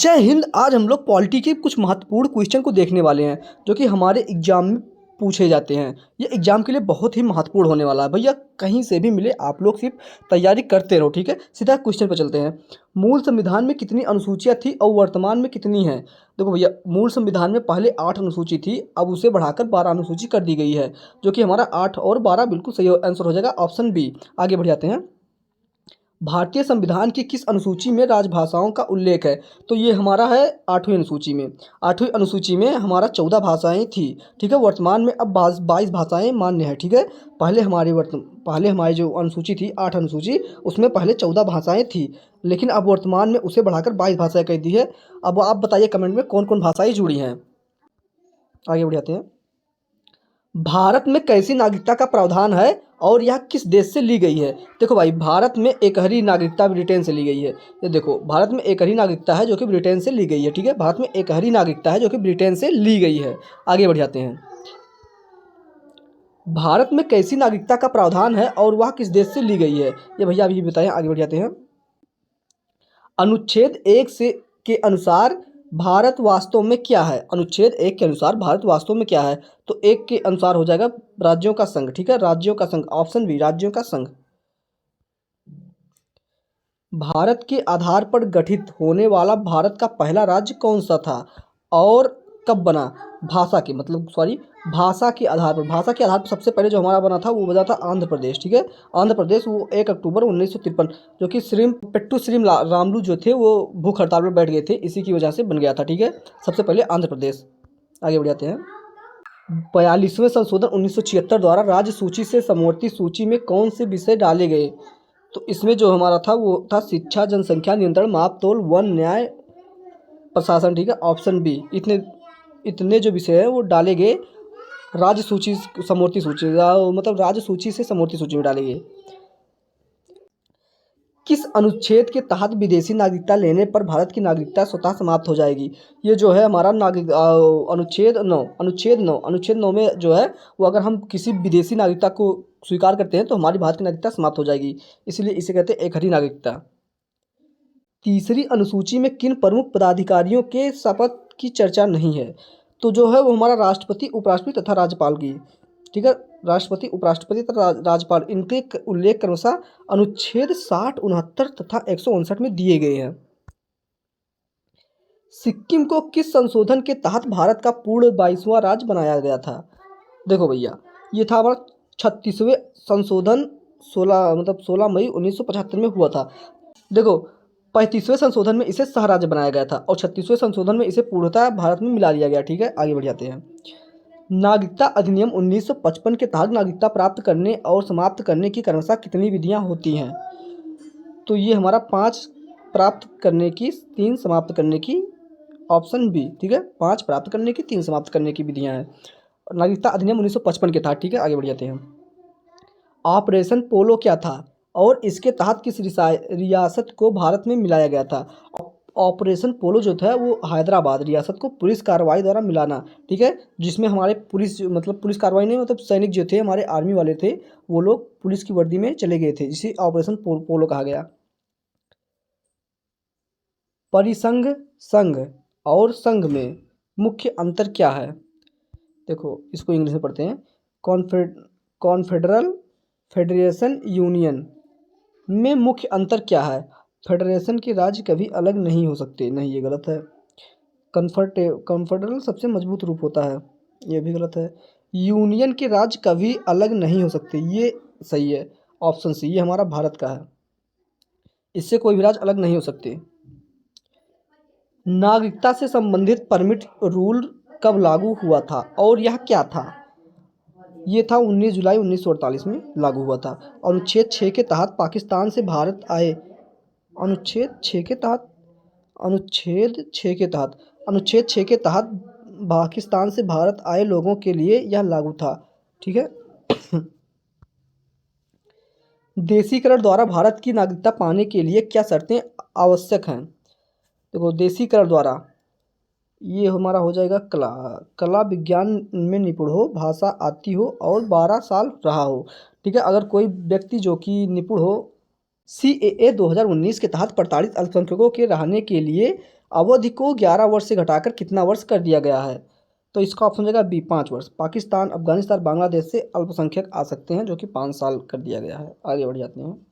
जय हिंद। आज हम लोग पॉलिटी के कुछ महत्वपूर्ण क्वेश्चन को देखने वाले हैं जो कि हमारे एग्जाम में पूछे जाते हैं। ये एग्जाम के लिए बहुत ही महत्वपूर्ण होने वाला है भैया। कहीं से भी मिले आप लोग सिर्फ तैयारी करते रहो, ठीक है। सीधा क्वेश्चन पर चलते हैं। मूल संविधान में कितनी अनुसूचियाँ थी और वर्तमान में कितनी हैं? देखो भैया, मूल संविधान में पहले 8 अनुसूची थी, अब उसे बढ़ाकर 12 अनुसूची कर दी गई है, जो कि हमारा 8 और 12 बिल्कुल सही आंसर हो जाएगा, ऑप्शन बी। आगे बढ़ जाते हैं। भारतीय संविधान की किस अनुसूची में राजभाषाओं का उल्लेख है? तो ये हमारा है 8वीं अनुसूची में। 8वीं अनुसूची में हमारा 14 भाषाएं थी, ठीक है। वर्तमान में अब 22 भाषाएं मान्य है, ठीक है। पहले हमारी जो अनुसूची थी 8 अनुसूची, उसमें पहले 14 भाषाएं थी, लेकिन अब वर्तमान में उसे बढ़ाकर 22 भाषाएं कर दी है। अब आप बताइए कमेंट में कौन कौन भाषाएं जुड़ी हैं। आगे बढ़ जाते हैं। भारत में कैसी नागरिकता का प्रावधान है और यह किस देश से ली गई है? देखो भाई, भारत में एकहरी नागरिकता ब्रिटेन से ली गई है। ये देखो, भारत में एकहरी नागरिकता है जो कि ब्रिटेन से ली गई है, ठीक है। भारत में एकहरी नागरिकता है जो कि ब्रिटेन से ली गई है। आगे बढ़ जाते हैं। भारत में कैसी नागरिकता का प्रावधान है और वह किस देश से ली गई है? ये भैया अभी बताएं। आगे बढ़ जाते हैं। अनुच्छेद 1 से के अनुसार भारत वास्तव में क्या है? अनुच्छेद 1 के अनुसार भारत वास्तव में क्या है? तो 1 के अनुसार हो जाएगा राज्यों का संघ, ठीक है। राज्यों का संघ, ऑप्शन बी, राज्यों का संघ। भारत के आधार पर गठित होने वाला भारत का पहला राज्य कौन सा था और कब बना? भाषा के आधार पर। भाषा के आधार पर सबसे पहले जो हमारा बना था वो बना था आंध्र प्रदेश, ठीक है। आंध्र प्रदेश, वो 1 अक्टूबर 1953, जो कि पेट्टू श्रीम रामलू जो थे वो भूख हड़ताल पर बैठ गए थे, इसी की वजह से बन गया था, ठीक है। सबसे पहले आंध्र प्रदेश। आगे बढ़ जाते हैं। 42वें संशोधन 1976 द्वारा राज्य सूची से समवर्ती सूची में कौन से विषय डाले गए? तो इसमें जो हमारा था वो था शिक्षा, जनसंख्या नियंत्रण, मापतोल, वन, न्याय, प्रशासन, ठीक है। Option B. इतने जो विषय हैं वो डाले गए राज्य सूची समवर्ती सूची, मतलब राज्य सूची से समवर्ती सूची में डाले गए। किस अनुच्छेद के तहत विदेशी नागरिकता लेने पर भारत की नागरिकता स्वतः समाप्त हो जाएगी? ये जो है हमारा अनुच्छेद 9 में जो है वो, अगर हम किसी विदेशी नागरिकता को स्वीकार करते हैं तो हमारी भारत की नागरिकता समाप्त हो जाएगी, इसलिए इसे कहते हैं एकहरी नागरिकता। तीसरी अनुसूची में किन प्रमुख पदाधिकारियों के शपथ की चर्चा नहीं है? तो जो है वो हमारा राष्ट्रपति, उपराष्ट्रपति तथा राज्यपाल की, ठीक है। राष्ट्रपति, उपराष्ट्रपति तथा राज्यपाल, इनके उल्लेख क्रमशः अनुच्छेद 60, 69 तथा 159 में दिए गए हैं। सिक्किम को किस संशोधन के तहत भारत का पूर्ण 22वां राज्य बनाया गया था? देखो भैया, ये था हमारा 36वें संशोधन, 16 मई 1975 में हुआ था। देखो, 35वें संशोधन में इसे सह राज्य बनाया गया था और 36वें संशोधन में इसे पूर्णतः भारत में मिला लिया गया, ठीक है। आगे बढ़ जाते हैं। नागरिकता अधिनियम 1955 के तहत नागरिकता प्राप्त करने और समाप्त करने की क्रमशः कितनी विधियां होती हैं? तो ये हमारा 5 प्राप्त करने की, 3 समाप्त करने की, ऑप्शन बी, ठीक है। 5 प्राप्त करने की, 3 समाप्त करने की विधियां हैं। नागरिकता अधिनियम 1955 के तहत, ठीक है। आगे बढ़ जाते हैं। ऑपरेशन पोलो क्या था और इसके तहत किस रियासत को भारत में मिलाया गया था? ऑपरेशन पोलो जो था वो हैदराबाद रियासत को पुलिस कार्रवाई द्वारा मिलाना, ठीक है। जिसमें हमारे पुलिस कार्रवाई नहीं, मतलब सैनिक जो थे, हमारे आर्मी वाले थे, वो लोग पुलिस की वर्दी में चले गए थे, जिसे ऑपरेशन पोलो कहा गया। परिसंघ, संघ और संघ में मुख्य अंतर क्या है? देखो, इसको इंग्लिश में पढ़ते हैं। कॉन्फेडरल, फेडरेशन, यूनियन में मुख्य अंतर क्या है? फेडरेशन के राज्य कभी अलग नहीं हो सकते, नहीं, ये गलत है। कॉन्फेडरल सबसे मजबूत रूप होता है, ये भी गलत है। यूनियन के राज्य कभी अलग नहीं हो सकते, ये सही है, ऑप्शन सी, ये हमारा भारत का है, इससे कोई भी राज्य अलग नहीं हो सकते। नागरिकता से संबंधित परमिट रूल कब लागू हुआ था और यह क्या था? ये था 19 जुलाई 1948 में लागू हुआ था। अनुच्छेद 6 के तहत पाकिस्तान से भारत आए, अनुच्छेद 6 के तहत पाकिस्तान से भारत आए लोगों के लिए यह लागू था, ठीक है। देशीकरण द्वारा भारत की नागरिकता पाने के लिए क्या शर्तें आवश्यक हैं? देखो, देशीकरण द्वारा ये हमारा हो जाएगा कला विज्ञान में निपुण हो, भाषा आती हो और 12 साल रहा हो, ठीक है। अगर कोई व्यक्ति जो कि निपुण हो, CAA 2019 के तहत प्रताड़ित अल्पसंख्यकों के रहने के लिए अवधि को 11 वर्ष से घटाकर कितना वर्ष कर दिया गया है? तो इसका ऑप्शन हो जाएगा बी 5 वर्ष। पाकिस्तान, अफगानिस्तान, बांग्लादेश से अल्पसंख्यक आ सकते हैं, जो कि 5 साल कर दिया गया है। आगे बढ़ जाते हैं।